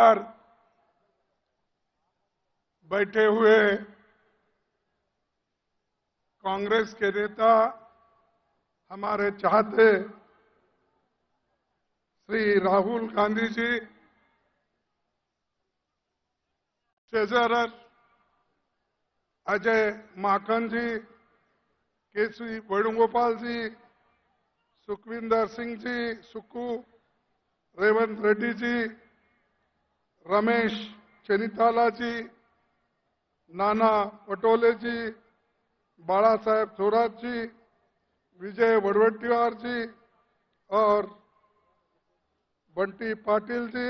पर बैठे हुए कांग्रेस के नेता हमारे चाहते श्री राहुल गांधी जी, ट्रेजरर अजय माकन जी, केसी वेणुगोपाल जी, सुखविंदर सिंह जी सुक्कू, रेवंत रेड्डी जी, रमेश चेन्निताला जी, नाना पटोले जी, बाला साहेब थोरात जी, विजय वड़वट्टीवार जी और बंटी पाटिल जी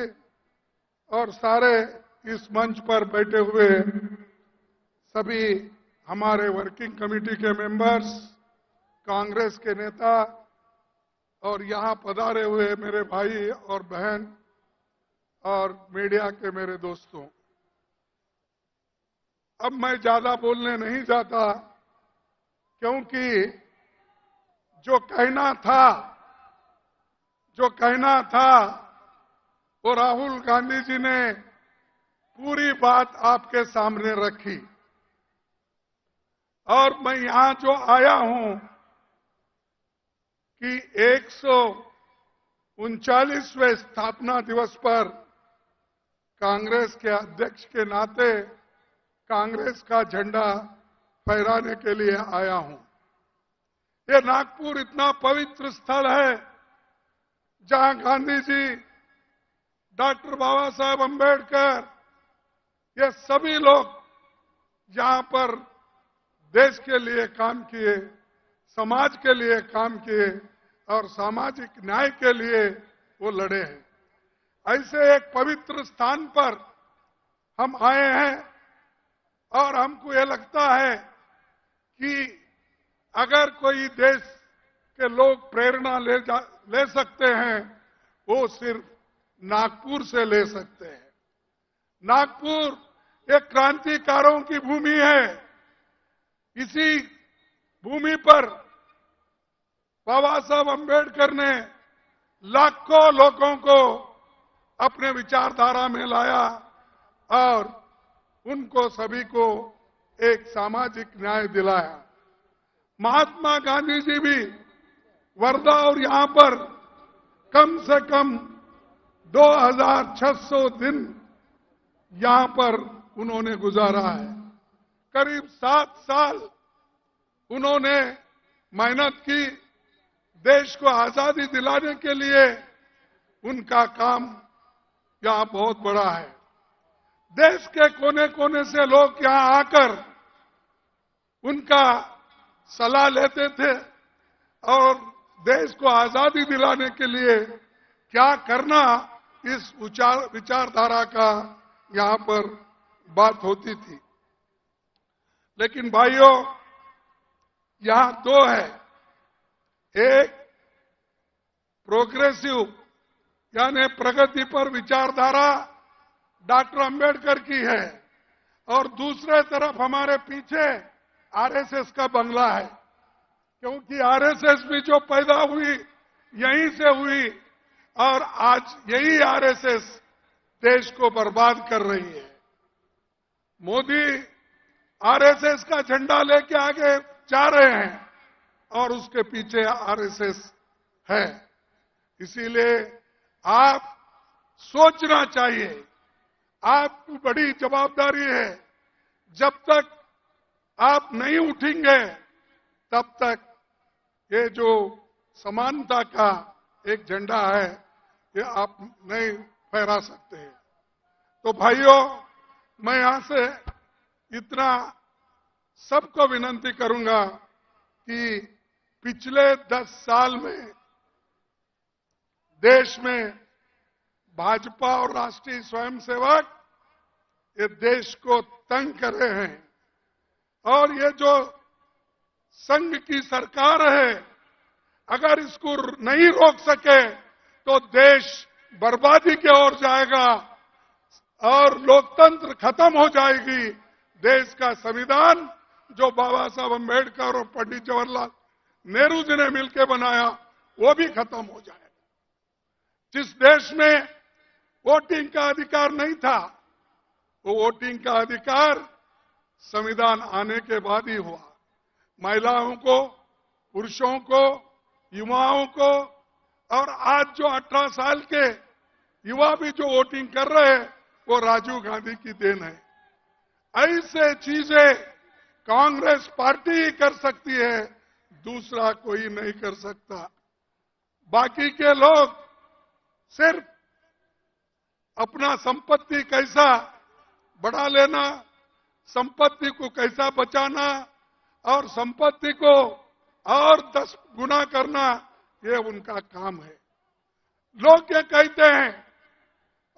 और सारे इस मंच पर बैठे हुए सभी हमारे वर्किंग कमेटी के मेंबर्स, कांग्रेस के नेता और यहां पधारे हुए मेरे भाई और बहन और मीडिया के मेरे दोस्तों, अब मैं ज्यादा बोलने नहीं जाता क्योंकि जो कहना था वो राहुल गांधी जी ने पूरी बात आपके सामने रखी और मैं यहां जो आया हूं कि 139वें स्थापना दिवस पर कांग्रेस के अध्यक्ष के नाते कांग्रेस का झंडा फहराने के लिए आया हूं। ये नागपुर इतना पवित्र स्थल है जहां गांधी जी, डॉक्टर बाबा साहेब अम्बेडकर, ये सभी लोग यहां पर देश के लिए काम किए, समाज के लिए काम किए और सामाजिक न्याय के लिए वो लड़े हैं। ऐसे एक पवित्र स्थान पर हम आए हैं और हमको ये लगता है कि अगर कोई देश के लोग प्रेरणा ले सकते हैं वो सिर्फ नागपुर से ले सकते हैं। नागपुर एक क्रांतिकारों की भूमि है। इसी भूमि पर बाबा साहब अम्बेडकर ने लाखों लोगों को अपने विचारधारा में लाया और उनको सभी को एक सामाजिक न्याय दिलाया। महात्मा गांधी जी भी वर्धा और यहां पर कम से कम 2600 दिन यहां पर उन्होंने गुजारा है। करीब 7 साल उन्होंने मेहनत की। देश को आजादी दिलाने के लिए उनका काम यहां बहुत बड़ा है। देश के कोने कोने से लोग यहां आकर उनका सलाह लेते थे और देश को आजादी दिलाने के लिए क्या करना, इस विचारधारा का यहां पर बात होती थी। लेकिन भाइयों, यहां दो है, एक प्रोग्रेसिव यानी प्रगति पर विचारधारा डॉक्टर अंबेडकर की है और दूसरे तरफ हमारे पीछे आरएसएस का बंगला है, क्योंकि आरएसएस भी जो पैदा हुई यहीं से हुई और आज यही आरएसएस देश को बर्बाद कर रही है। मोदी आरएसएस का झंडा लेके आगे जा रहे हैं और उसके पीछे आरएसएस है। इसीलिए आप सोचना चाहिए, आपकी बड़ी जवाबदारी है। जब तक आप नहीं उठेंगे तब तक ये जो समानता का एक झंडा है ये आप नहीं फहरा सकते हैं। तो भाइयों, मैं यहां से इतना सबको विनती करूंगा कि पिछले 10 साल में देश में भाजपा और राष्ट्रीय स्वयंसेवक ये देश को तंग कर रहे हैं और ये जो संघ की सरकार है, अगर इसको नहीं रोक सके तो देश बर्बादी की ओर जाएगा और लोकतंत्र खत्म हो जाएगी। देश का संविधान जो बाबा साहब अम्बेडकर और पंडित जवाहरलाल नेहरू जी ने मिलकर बनाया वो भी खत्म हो जाएगा। जिस देश में वोटिंग का अधिकार नहीं था। वो वोटिंग का अधिकार संविधान आने के बाद ही हुआ। महिलाओं को, पुरुषों को, युवाओं को और आज जो 18 साल के युवा भी जो वोटिंग कर रहे हैं वो राजीव गांधी की देन है। ऐसे चीजें कांग्रेस पार्टी ही कर सकती है, दूसरा कोई नहीं कर सकता। बाकी के लोग सिर्फ अपना संपत्ति कैसा बढ़ा लेना, संपत्ति को कैसा बचाना और संपत्ति को और 10 गुना करना, ये उनका काम है। लोग ये कहते हैं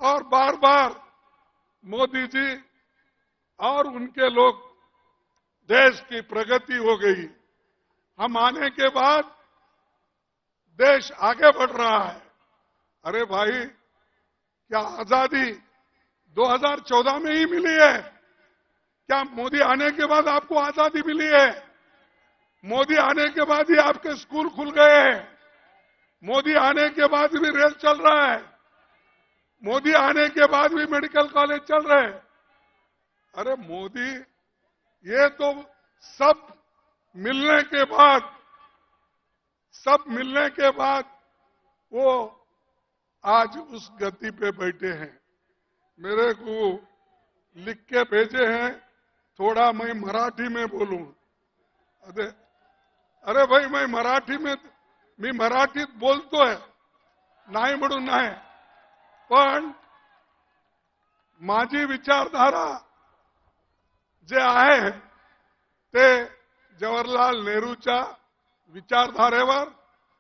और बार बार मोदी जी और उनके लोग देश की प्रगति हो गई, हम आने के बाद देश आगे बढ़ रहा है। अरे भाई, क्या आजादी 2014 में ही मिली है? क्या मोदी आने के बाद आपको आजादी मिली है? मोदी आने के बाद ही आपके स्कूल खुल गए हैं। मोदी आने के बाद भी रेल चल रहा है। मोदी आने के बाद भी मेडिकल कॉलेज चल रहे हैं। अरे मोदी, ये तो सब मिलने के बाद वो आज उस गति पे बैठे हैं। मेरे को लिख के भेजे हैं, थोड़ा मैं मराठी में बोलूं। अरे भाई, मी मराठीत बोलतोय, नाही म्हणून नाही, पण माझी विचारधारा जे आहे ते जवाहरलाल नेहरूच्या विचारधारेवर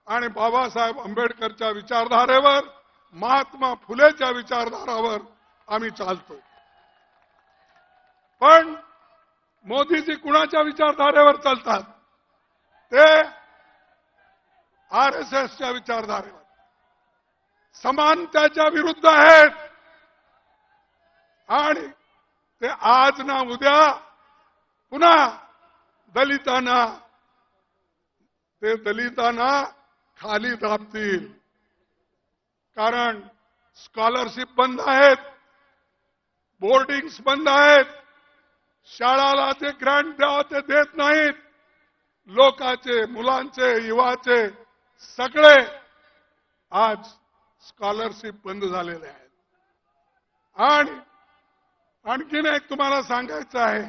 आणि बाबासाहेब आंबेडकरच्या विचारधारेवर, महात्मा फुलेच्या विचारधारावर आम्ही चालतो। पण मोदीजी कुणाच्या विचारधारेवर चालतात? ते आरएसएसच्या विचारधारेवर, समानतेच्या विरुद्ध आहेत आणि ते आज ना उद्या पुन्हा दलितांना खाली दाबतील। कारण स्कॉलरशिप बंद आहेत, बोर्डिंग्स बंद आहेत, शाळाला जे ग्रँट द्यावं ते देत नाहीत, लोकांचे, मुलांचे, युवाचे सगळे आज स्कॉलरशिप बंद झालेले आहेत। आणि आणखीन एक तुम्हाला सांगायचं आहे,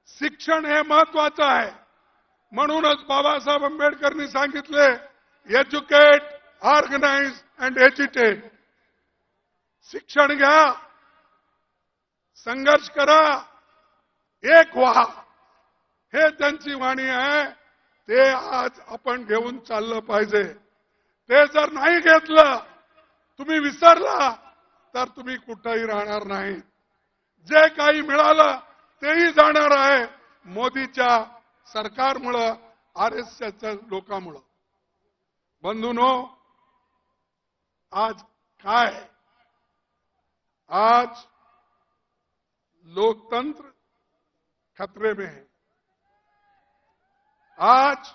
शिक्षण हे महत्वाचं आहे। म्हणूनच बाबासाहेब आंबेडकरांनी सांगितले, एज्युकेट, ऑर्गनाइज अँड एज्युटेट। शिक्षण घ्या, संघर्ष करा, एक व्हा, हे त्यांची वाणी आहे। ते आज आपण घेऊन चाललं पाहिजे। ते जर नाही घेतलं, तुम्ही विसरला, तर तुम्ही कुठेही राहणार नाही। जे काही मिळालं तेही जाणार आहे मोदीच्या सरकारमुळे, आरएसएसच्या लोकांमुळे। बंधूंनो, आज काय? आज लोकतंत्र खतरे में है। आज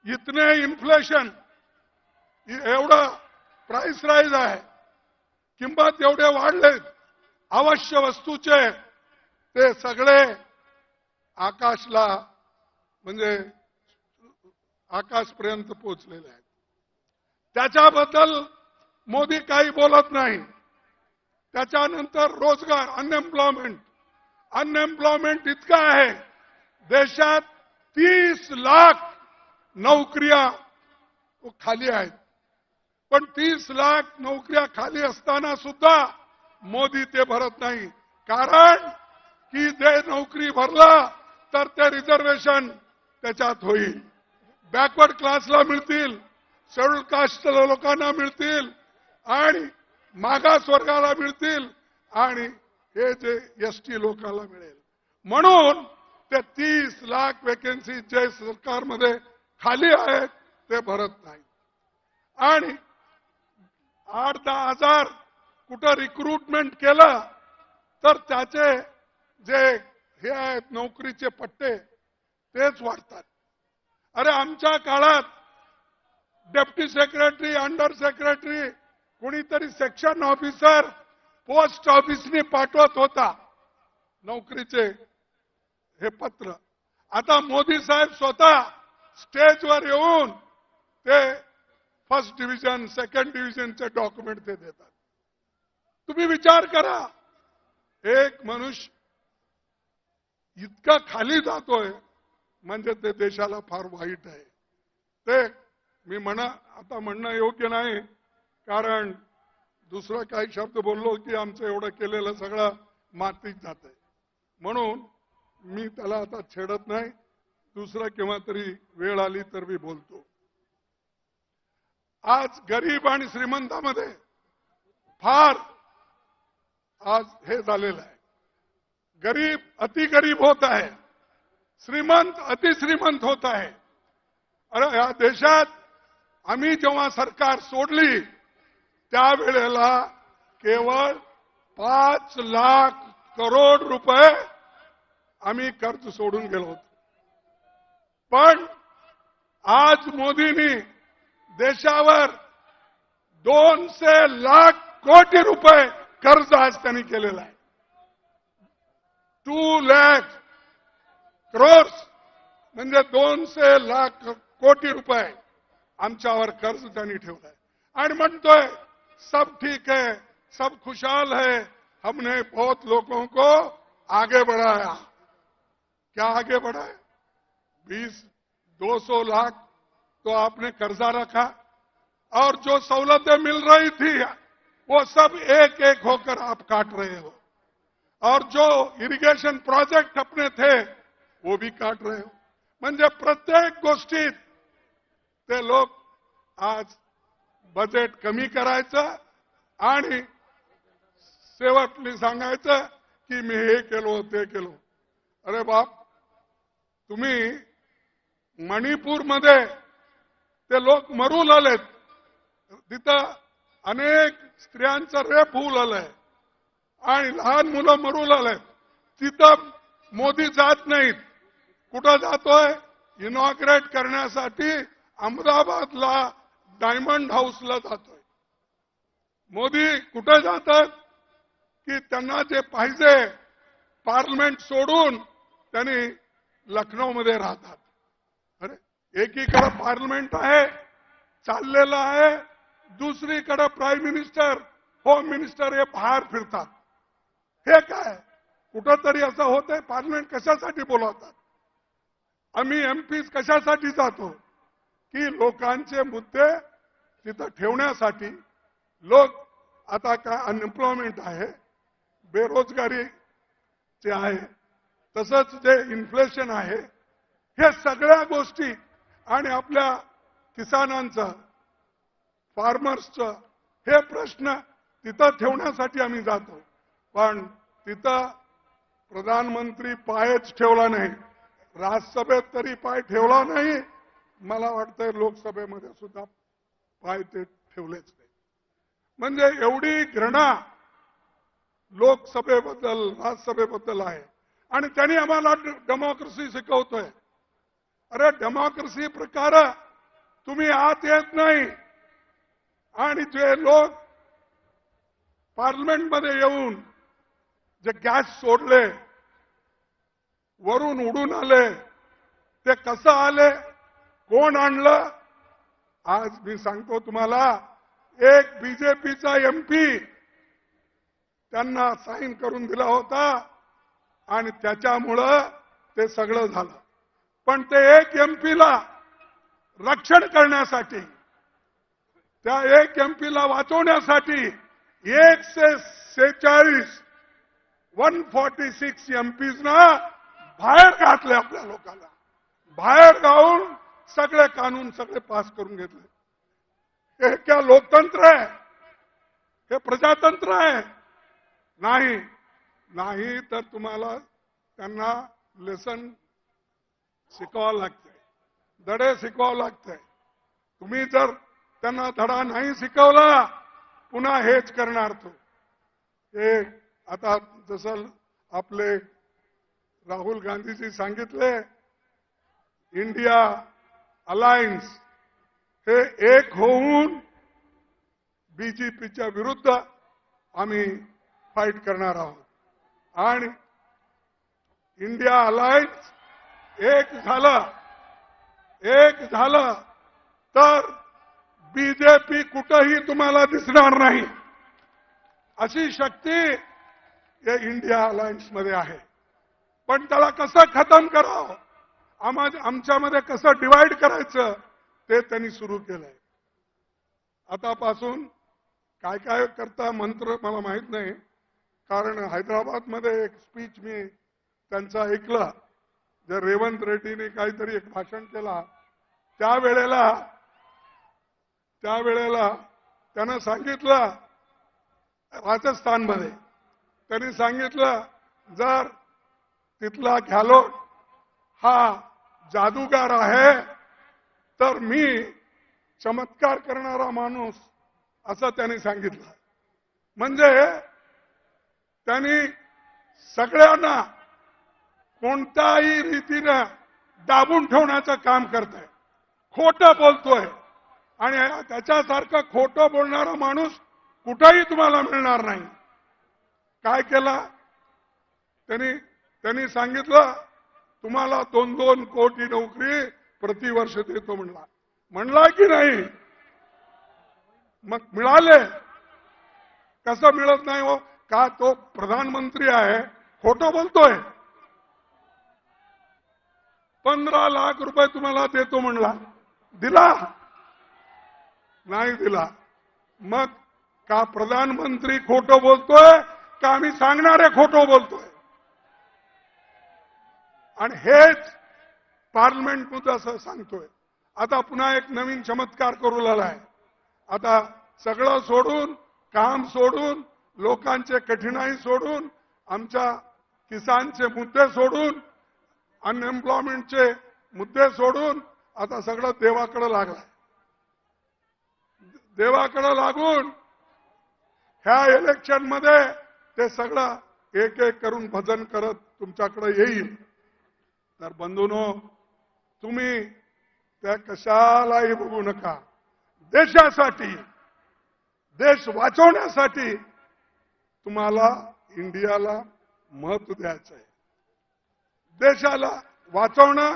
इतने इन्फ्लेशन, एवढा प्राइस राइज आहे, किंमत एवढे वाढले आवश्यक वस्तूचे, ते सगळे आकाशला म्हणजे आकाशपर्यंत पोहोचलेले आहेत। त्याच्याबद्दल मोदी काही बोलत नाही। त्याच्यानंतर रोजगार, अनएम्प्लॉयमेंट इतका आहे, देशात 30 लाख नोकऱ्या खाली आहेत। पण 30 लाख नोकऱ्या खाली असताना सुद्धा मोदी ते भरत नाही। कारण की जे नोकरी भरला तर ते रिझर्वेशन त्याच्यात होईल, बॅकवर्ड क्लासला मिळतील, शेड्यूल कास्ट लोकांना मिळतील आणि मागास वर्गाला मिळतील आणि हे जे एसटी लोकांना मिळेल। म्हणून ते 30 लाख वॅकन्सी जे सरकारमध्ये खाली आहेत ते भरत नाही। आणि 8-10 हजार कुठं रिक्रुटमेंट केलं तर त्याचे जे हे आहेत नोकरीचे पट्टे तेच वाढतात। अरे आमच्या काळात डेप्टी सेक्रेटरी, अंडर सेक्रेटरी कोणीतरी सेक्शन ऑफिसर पोस्ट ऑफिसने पाठवत होता नोकरीचे हे पत्र. आता मोदी साहेब स्वतः स्टेजवर येऊन ते फर्स्ट डिव्हिजन सेकंड डिव्हिजनचे डॉक्युमेंट ते देतात. तुम्ही विचार करा, एक मनुष्य इतका खाली जातोय म्हणजे ते देशाला फार वाईट आहे. ते मी आता म्हणणं योग्य नाही, कारण दुसरं काही शब्द बोललो की आमचं एवढं केलेलं सगळं मातीत जातंय. म्हणून मी त्याला आता छेडत नाही. दुसरं केव्हा तरी वेळ आली तर मी बोलतो. आज गरीब आणि श्रीमंतामध्ये फार आज हे झालेलं आहे. गरीब अतिगरीब होत आहे, श्रीमंत अतिश्रीमंत होत आहे. अरे या देशात आम्ही जेव्हा सरकार सोडली त्यावेळेला केवळ 5 लाख करोड रुपये आम्ही कर्ज सोडून गेलो होतो. पण आज मोदींनी देशावर 200 लाख कोटी रुपये कर्ज आज त्यांनी केलेलं आहे. 2 लाख करोड म्हणजे 200 लाख कोटी रुपये आमच्यावर कर्ज त्यांनी ठेवलंय आणि म्हणतोय सब ठीक है, सब खुशहाल है, हमने बहुत लोगों को आगे बढ़ाया. क्या आगे बढ़ाया? 200 लाख तो आपने कर्जा रखा और जो सवलतें मिल रही थी वो सब एक एक होकर आप काट रहे हो, और जो इरिगेशन प्रोजेक्ट अपने थे वो भी काट रहे हो. म्हणजे प्रत्येक गोष्टीत ते लोक आज बजेट कमी करायचं आणि शेवटली सांगायचं की मी हे केलो ते केलो. अरे बाप, तुम्ही मणिपूरमध्ये ते लोक मरू लागलेत, तिथं अनेक स्त्रियांचं रेप होऊ लागलंय आणि लहान मुलं मरू लागलेत. तिथं मोदी जात नाहीत. कुठं जातोय? इनॉग्रेट करण्यासाठी अहमदाबादला डायमंड हाऊसला जातोय. मोदी कुठे जातात की त्यांना जे पाहिजे पार्लमेंट सोडून त्यांनी लखनौमध्ये राहतात. अरे एकीकडे पार्लमेंट आहे चाललेलं आहे, दुसरीकडे प्राईम मिनिस्टर होम मिनिस्टर हे बाहेर फिरतात. हे काय कुठंतरी असं होतंय? पार्लमेंट कशासाठी बोलवतात? आम्ही एमपीज कशासाठी जातो? की लोकांचे मुद्दे तिथं ठेवण्यासाठी. लोक आता काय अनएम्प्लॉयमेंट आहे, बेरोजगारीचे आहे, तसंच जे इन्फ्लेशन आहे, हे सगळ्या गोष्टी आणि आपल्या किसानांचं फार्मर्सचं हे प्रश्न तिथं ठेवण्यासाठी आम्ही जातो. पण तिथं प्रधानमंत्री पायच ठेवला नाही, राज्यसभेत तरी पाय ठेवला नाही, मला वाटतंय लोकसभेमध्ये सुद्धा पाय ते ठेवलेच नाही. म्हणजे एवढी घृणा लोकसभेबद्दल राज्यसभेबद्दल आहे. आणि त्यांनी आम्हाला डेमोक्रेसी शिकवतोय. अरे डेमोक्रेसी प्रकार तुम्ही आत येत नाही आणि जे लोक पार्लमेंटमध्ये येऊन जे गॅस सोडले, वरून उडून आले, ते कसं आले, कोण आणलं? आज मी सांगतो तुम्हाला, एक बीजेपीचा एमपी त्यांना साईन करून दिला होता आणि त्याच्यामुळं ते सगळं झालं. पण ते एक एमपीला रक्षण करण्यासाठी, त्या एक एमपीला वाचवण्यासाठी 146 एमपीजना बाहेर घातले. आपल्या लोकांना बाहेर गावून सगळे कानून सगळे पास करून घेतले. हे क्या लोकतंत्र आहे? हे प्रजातंत्र आहे? नाही. नाही तर तुम्हाला त्यांना लेसन शिकवावं लागते, धडे शिकवावं लागते. तुम्ही जर त्यांना धडा नाही शिकवला पुन्हा हेच करणार तो. हे आता जसं आपले राहुल गांधीजी सांगितले, इंडिया अलायन्स हे एक होऊन बीजेपीच्या विरुद्ध आम्ही फाईट करणार आहोत आणि इंडिया अलायन्स एक झालं तर बीजेपी कुठंही तुम्हाला दिसणार नाही अशी शक्ती या इंडिया अलायन्स मध्ये आहे. पण त्याला कसं खतम करावं, आमच्यामध्ये कसं डिवाइड करायचं ते त्यांनी सुरू केलंय. आतापासून काय काय करता मंत्र मला माहित नाही, कारण हैदराबादमध्ये एक स्पीच मी त्यांचा ऐकला. जर रेवंत रेड्डीने काहीतरी एक भाषण केला त्यावेळेला त्यानं सांगितलं, राजस्थानमध्ये त्यांनी सांगितलं जर तिथला गहलोत हा जादूगार आहे तर मी चमत्कार करणारा माणूस असं त्यांनी सांगितलं. म्हणजे त्यांनी सगळ्यांना कोणत्याही रीतीने दाबून ठेवण्याचं काम करतोय, खोटं बोलतोय आणि त्याच्यासारखं खोटं बोलणारा माणूस कुठेही तुम्हाला मिळणार नाही. काय केलं त्यांनी सांगितलं तुम्हाला 2-2 कोटी नोकरी प्रतिवर्ष देतो म्हणला की नाही? मग मिळाले. कसं मिळत नाही हो? का तो प्रधानमंत्री आहे खोटं बोलतोय? 15 लाख रुपये तुम्हाला देतो म्हणला, दिला नाही दिला. मग का प्रधानमंत्री खोटं बोलतोय का आम्ही सांगणारे खोटं बोलतोय? आणि हेच पार्लमेंटमध्ये असं सांगतोय. आता पुन्हा एक नवीन चमत्कार करू लागलाय. आता सगळं सोडून, काम सोडून, लोकांचे कठीणाई सोडून, आमच्या किसानचे मुद्दे सोडून, अनएम्प्लॉयमेंटचे मुद्दे सोडून आता सगळं देवाकडे लागलाय. देवाकडे लागून ह्या इलेक्शनमध्ये ते सगळं एक एक करून भजन करत तुमच्याकडे येईल. तर बंधूंनो, तुम्ही त्या कशालाही बघू नका. देशासाठी, देश वाचवण्यासाठी तुम्हाला इंडियाला महत्व द्यायचं आहे. देशाला वाचवणं,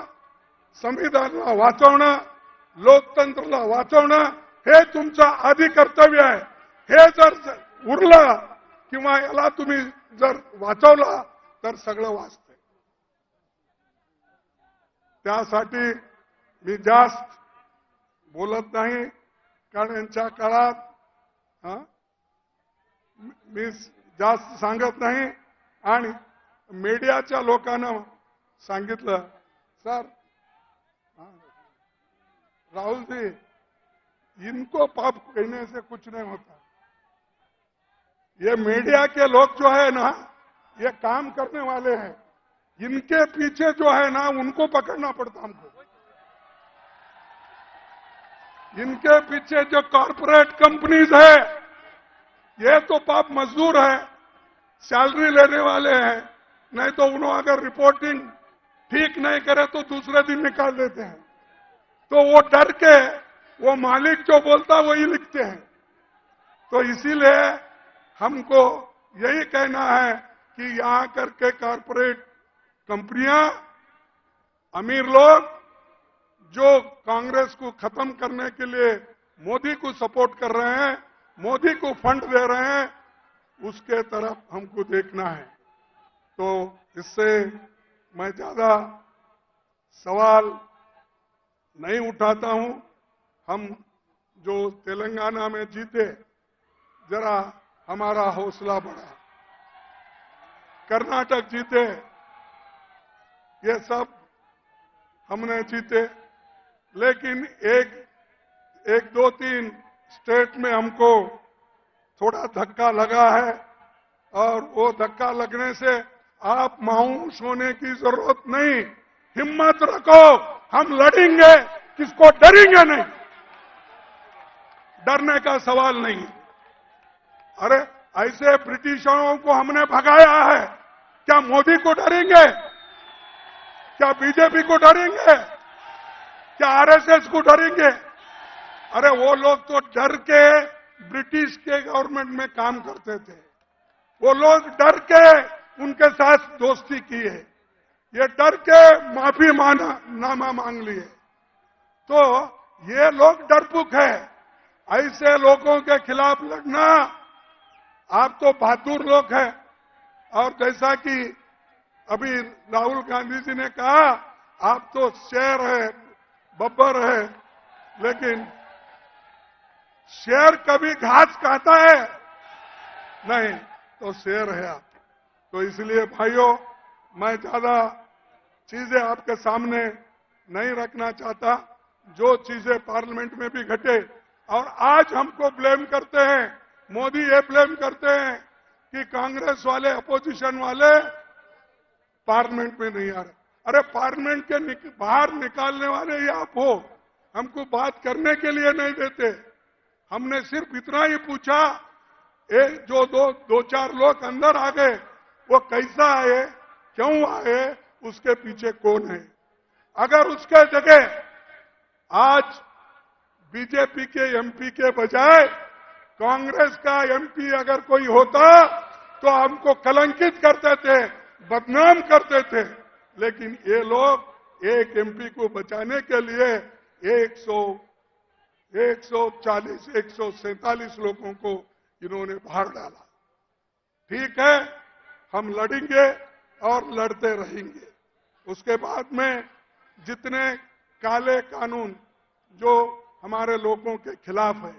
संविधानाला वाचवणं, लोकतंत्राला वाचवणं हे तुमचं आधी कर्तव्य आहे. हे जर उरलं किंवा याला तुम्ही जर वाचवलं तर सगळं वाचतंय. त्यासाठी मी जास्त बोलत नाही, कारण यांच्या काळात मी जास्त सांगत नाही. आणि मीडियाच्या लोकांना सांगितलं, सर राहुल जी इनको पाप कहने से कुछ नहीं होता. ये मीडिया के लोग जो है ना, ये काम करने वाले हैं. इनके पीछे जो है ना उनको पकड़ना पड़ता हमको. इनके पीछे जो कॉरपोरेट कंपनीज है ये तो पाप मजदूर है, सैलरी लेने वाले हैं. नहीं तो उन्होंने अगर रिपोर्टिंग ठीक नहीं करे तो दूसरे दिन निकाल देते हैं. तो वो डर के वो मालिक जो बोलता वही लिखते हैं. तो इसीलिए हमको यही कहना है कि यहां करके कॉरपोरेट कंपनियां, अमीर लोग जो कांग्रेस को खत्म करने के लिए मोदी को सपोर्ट कर रहे हैं, मोदी को फंड दे रहे हैं, उसके तरफ हमको देखना है. तो इससे मैं ज्यादा सवाल नहीं उठाता हूं. हम जो तेलंगाना में जीते जरा हमारा हौसला बढ़ा, कर्नाटक जीते, ये सब हमने जीते. लेकिन एक 2-3 स्टेट में हमको थोड़ा धक्का लगा है. और वो धक्का लगने से आप मायूस होने की जरूरत नहीं. हिम्मत रखो, हम लड़ेंगे, किसको डरेंगे नहीं. डरने का सवाल नहीं. अरे ऐसे ब्रिटिशरों को हमने भगाया है, क्या मोदी को डरेंगे? क्या बीजेपी को डरेंगे? क्या आरएसएस को डरेंगे? अरे वो लोग तो डर के ब्रिटिश के गवर्नमेंट में काम करते थे, वो लोग डर के उनके साथ दोस्ती की है, ये डर के माफी नामा मांग लिए। तो ये लोग डरपुक है, ऐसे लोगों के खिलाफ लड़ना, आप तो बहादुर लोग हैं। और जैसा कि अभी राहुल गांधी जी ने कहा, आप तो शेर है, बब्बर है, लेकिन शेर कभी घास खाता है नहीं, तो शेर है आप। तो इसलिए भाइयों, मैं ज्यादा चीजें आपके सामने नहीं रखना चाहता। जो चीजें पार्लियामेंट में भी घटे, और आज हमको ब्लेम करते हैं, मोदी ये ब्लेम करते हैं कि कांग्रेस वाले, अपोजिशन वाले पार्लियामेंट में नहीं आ रहे। अरे पार्लियामेंट के बाहर निकालने वाले ही आप हो, हमको बात करने के लिए नहीं देते। हमने सिर्फ इतना ही पूछा, जो दो चार लोग अंदर आ गए, वो कैसा आए, क्यों आए, उसके पीछे कौन है। अगर उसके जगह आज बीजेपी के एमपी के बजाय कांग्रेस का एमपी अगर कोई होता तो हमको कलंकित करते थे, बदनाम करते थे। लेकिन ये लोग एक एमपी को बचाने के लिए 140, 147 लोगों को इन्होंने बाहर डाला। ठीक है, हम लड़ेंगे और लड़ते रहेंगे। उसके बाद में जितने काले कानून जो हमारे लोगों के खिलाफ है,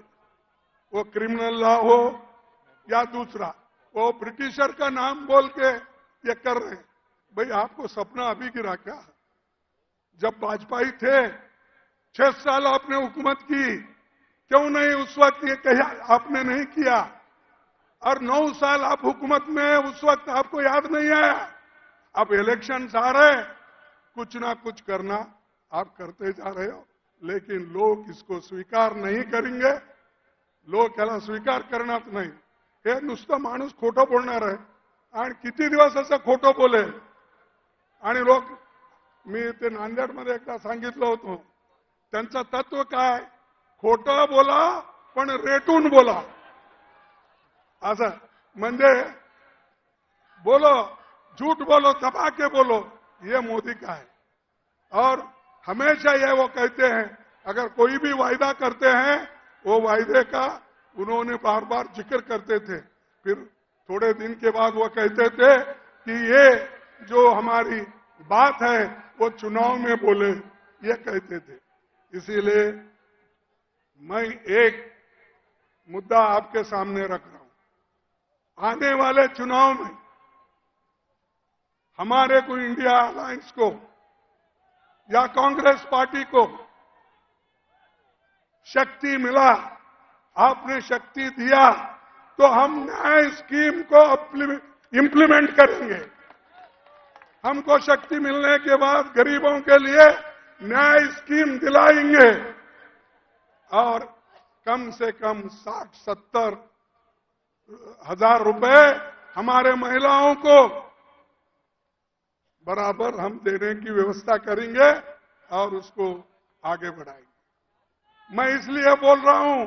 वो क्रिमिनल लॉ हो या दूसरा, वो ब्रिटिशर का नाम बोल के ये कर रहे हैं। भाई आपको सपना अभी गिरा क्या? जब वाजपेयी थे 6 साल आपने हुकूमत की, क्यों नहीं उस वक्त ये कहा आपने नहीं किया? और 9 साल आप हुकूमत में, उस वक्त आपको याद नहीं आया? अब इलेक्शन आ रहे, कुछ ना कुछ करना आप करते जा रहे हो, लेकिन लोग इसको स्वीकार नहीं करेंगे। लोग याला स्वीकार करणार नाही। हे नुसतं माणूस खोटं बोलणार आहे, आणि किती दिवस असं खोटं बोलेल। आणि लोक, मी ते नांदेडमध्ये एकदा सांगितलं होतं, त्यांचं तत्व काय, खोटं बोला पण रेटून बोला। असं म्हणजे बोलो, झूठ बोलो, दबा के बोलो, ये मोदी का है। और हमेशा ये वो कहते हैं, अगर कोई भी वायदा करते हैं, वो वायदे का उन्होंने बार बार जिक्र करते थे। फिर थोड़े दिन के बाद वो कहते थे कि ये जो हमारी बात है वो चुनाव में बोले, ये कहते थे। इसीलिए मैं एक मुद्दा आपके सामने रख रहा हूं। आने वाले चुनाव में हमारे को इंडिया अलायंस को या कांग्रेस पार्टी को शक्ति मिला, आपने शक्ति दिया, तो हम न्याय स्कीम को इंप्लीमेंट करेंगे। हमको शक्ति मिलने के बाद गरीबों के लिए न्याय स्कीम दिलाएंगे, और कम से कम 60-70 हजार रुपए हमारे महिलाओं को बराबर हम देने की व्यवस्था करेंगे और उसको आगे बढ़ाएंगे। मैं इसलिए बोल रहा हूं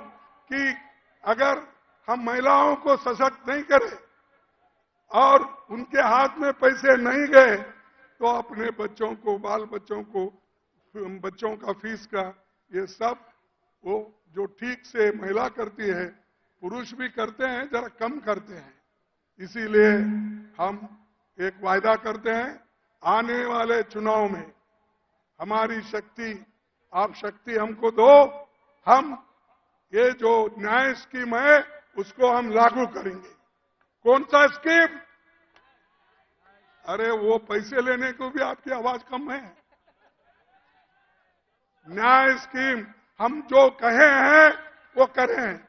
कि अगर हम महिलाओं को सशक्त नहीं करें और उनके हाथ में पैसे नहीं गए, तो अपने बच्चों को, बाल बच्चों को, बच्चों का फीस का, ये सब वो जो ठीक से महिला करती है, पुरुष भी करते हैं, जरा कम करते हैं। इसीलिए हम एक वायदा करते हैं, आने वाले चुनाव में हमारी शक्ति, आप शक्ति हमको दो, हम ये जो न्याय स्कीम है उसको हम लागू करेंगे। कौन सा स्कीम? अरे वो पैसे लेने को भी आपकी आवाज कम है। न्याय स्कीम हम जो कहे हैं वो करें,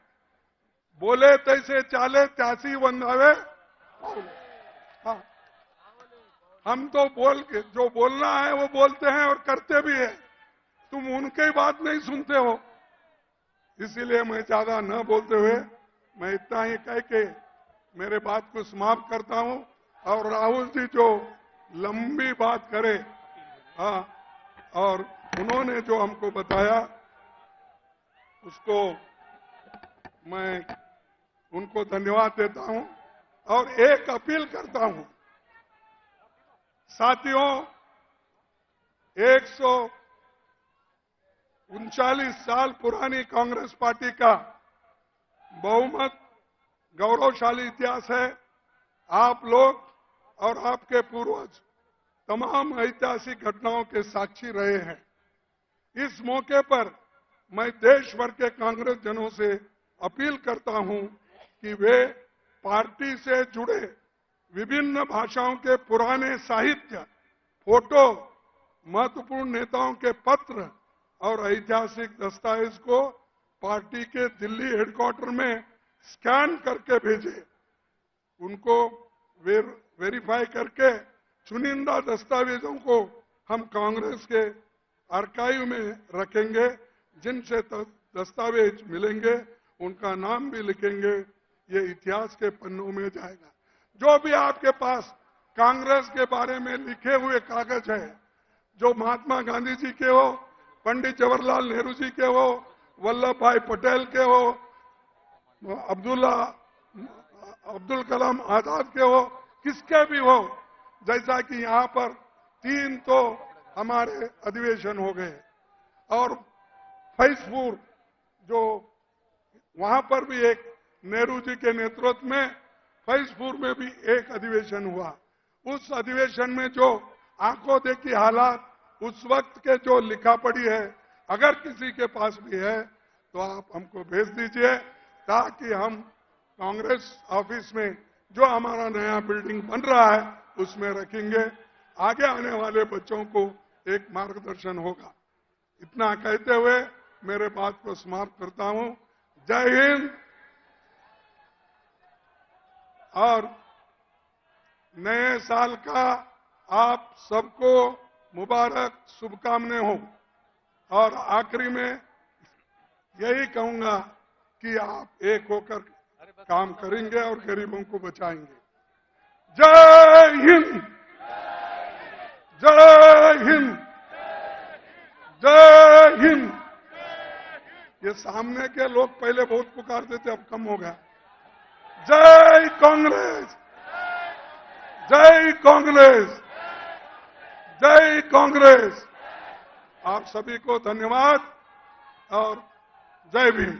बोले तैसे चाले त्यासी बंधावे। हाँ, हम तो जो बोलना है वो बोलते हैं और करते भी है। तुम उनकी बात नहीं सुनते हो। इसीलिए मैं ज्यादा न बोलते हुए मैं इतना ही कह के मेरे बात को समाप्त करता हूं। और राहुल जी जो लंबी बात करे, हाँ, और उन्होंने जो हमको बताया उसको मैं उनको धन्यवाद देता हूं और एक अपील करता हूं। साथियों, 139 साल पुरानी कांग्रेस पार्टी का बहुमत गौरवशाली इतिहास है। आप लोग और आपके पूर्वज तमाम ऐतिहासिक घटनाओं के साक्षी रहे हैं। इस मौके पर मैं देश भर के कांग्रेस जनों से अपील करता हूं कि वे पार्टी से जुड़े विभिन्न भाषाओं के पुराने साहित्य, फोटो, महत्वपूर्ण नेताओं के पत्र और ऐतिहासिक दस्तावेज को पार्टी के दिल्ली हेडक्वार्टर में स्कैन करके भेजें। उनको वेरीफाई करके चुनिंदा दस्तावेजों को हम कांग्रेस के आर्काइव में रखेंगे। जिनसे दस्तावेज मिलेंगे उनका नाम भी लिखेंगे। ये इतिहास के पन्नों में जाएगा। जो भी आपके पास कांग्रेस के बारे में लिखे हुए कागज है, जो महात्मा गांधी जी के हो, पंडित जवाहरलाल नेहरू जी के हो, वल्लभ भाई पटेल के हो, अब्दुल कलाम आजाद के हो, किसके भी हो, जैसा कि यहां पर 3 तो हमारे अधिवेशन हो गए और फैजपुर जो वहां पर भी एक नेहरू जी के नेतृत्व में फैजपुर में भी एक अधिवेशन हुआ। उस अधिवेशन में जो आंखों देखी हालात उस वक्त के जो लिखा पड़ी है, अगर किसी के पास भी है तो आप हमको भेज दीजिए ताकि हम कांग्रेस ऑफिस में जो हमारा नया बिल्डिंग बन रहा है उसमें रखेंगे। आगे आने वाले बच्चों को एक मार्गदर्शन होगा। इतना कहते हुए मेरे बात को समाप्त करता हूं। जय हिंद। और नए साल का आप सबको मुबारक शुभकामनाएं हो। और आखिरी में यही कहूंगा कि आप एक होकर काम करेंगे और गरीबों को बचाएंगे। जय हिंद, जय हिंद, जय हिंद। ये सामने के लोग पहले बहुत पुकारते थे, अब कम हो गया। जय कांग्रेस, जय कांग्रेस, जय कांग्रेस। आप सभी को धन्यवाद और जय भीम।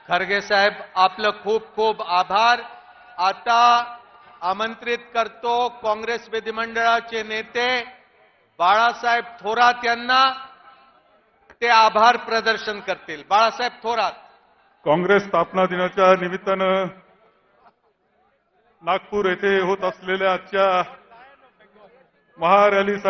खरगे साहेब, आपलं खूप खूप आभार। आता आमंत्रित करतो काँग्रेस विधिमंडळाचे नेते बाळासाहेब थोरात यांना। ते आभार प्रदर्शन करतील। बाळासाहेब थोरात। काँग्रेस स्थापना दिनाच्या निमित्तानं नागपूर येथे होत असलेल्या आजच्या महारॅलीसाठी